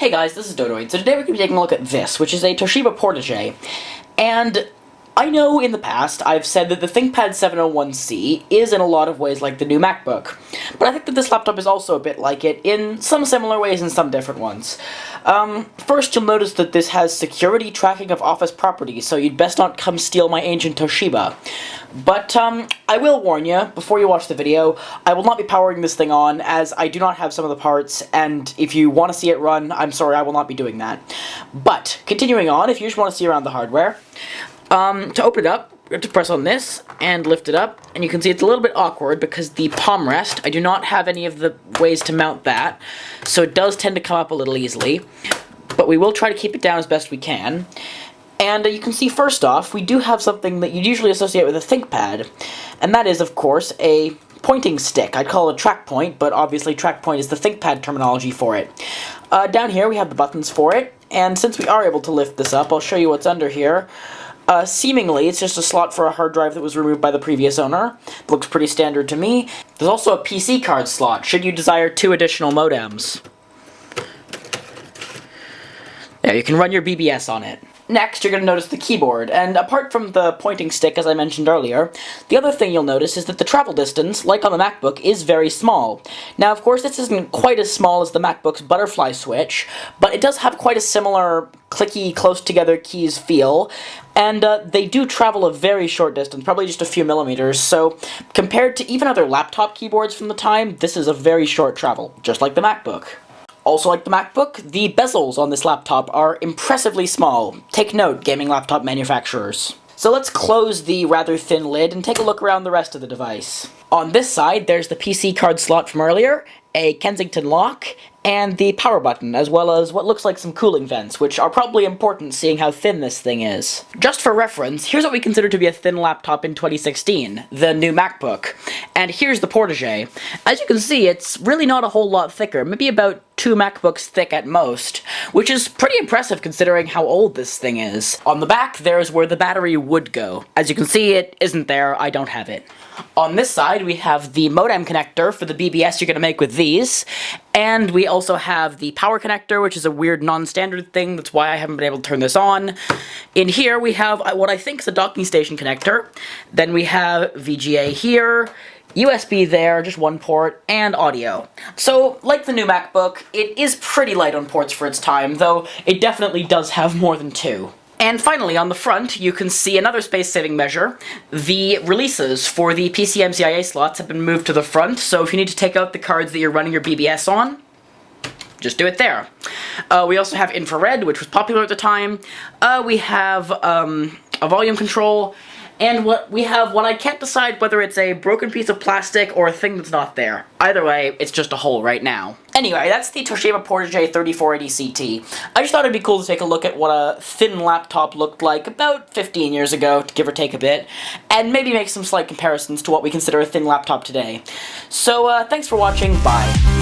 Hey guys, this is Dodoid. So today we're going to be taking a look at this, which is a Toshiba Protege. And I know in the past I've said that the ThinkPad 701C is in a lot of ways like the new MacBook, but I think that this laptop is also a bit like it in some similar ways and some different ones. First, you'll notice that this has security tracking of office properties, so you'd best not come steal my ancient Toshiba. But, I will warn you, before you watch the video, I will not be powering this thing on, as I do not have some of the parts, and if you want to see it run, I'm sorry, I will not be doing that. But, continuing on, if you just want to see around the hardware, to open it up, you have to press on this, and lift it up, and you can see it's a little bit awkward because the palm rest, I do not have any of the ways to mount that, so it does tend to come up a little easily, but we will try to keep it down as best we can. And you can see, first off, we do have something that you'd usually associate with a ThinkPad, and that is, of course, a pointing stick. I'd call it a track point, but obviously track point is the ThinkPad terminology for it. Down here we have the buttons for it, and since we are able to lift this up, I'll show you what's under here. Seemingly, it's just a slot for a hard drive that was removed by the previous owner. It looks pretty standard to me. There's also a PC card slot, should you desire 2 additional modems. There, you can run your BBS on it. Next, you're going to notice the keyboard, and apart from the pointing stick, as I mentioned earlier, the other thing you'll notice is that the travel distance, like on the MacBook, is very small. Now, of course, this isn't quite as small as the MacBook's butterfly switch, but it does have quite a similar clicky, close-together keys feel, and they do travel a very short distance, probably just a few millimeters, so compared to even other laptop keyboards from the time, this is a very short travel, just like the MacBook. Also like the MacBook, the bezels on this laptop are impressively small. Take note, gaming laptop manufacturers. So let's close the rather thin lid and take a look around the rest of the device. On this side, there's the PC card slot from earlier, a Kensington lock, and the power button, as well as what looks like some cooling vents, which are probably important seeing how thin this thing is. Just for reference, here's what we consider to be a thin laptop in 2016, the new MacBook. And here's the Protege. As you can see, it's really not a whole lot thicker, maybe about 2 MacBooks thick at most, which is pretty impressive considering how old this thing is. On the back, there's where the battery would go. As you can see, it isn't there, I don't have it. On this side, we have the modem connector for the BBS you're going to make with these, and we also have the power connector, which is a weird non-standard thing, that's why I haven't been able to turn this on. In here, we have what I think is a docking station connector, then we have VGA here, USB there, just one port, and audio. So, like the new MacBook, it is pretty light on ports for its time, though it definitely does have more than 2. And finally, on the front, you can see another space-saving measure. The releases for the PCMCIA slots have been moved to the front, so if you need to take out the cards that you're running your BBS on, just do it there. We also have infrared, which was popular at the time. We have a volume control, and what I can't decide whether it's a broken piece of plastic or a thing that's not there. Either way, it's just a hole right now. Anyway, that's the Toshiba Protege 3480 CT. I just thought it'd be cool to take a look at what a thin laptop looked like about 15 years ago, give or take a bit, and maybe make some slight comparisons to what we consider a thin laptop today. So, thanks for watching, bye.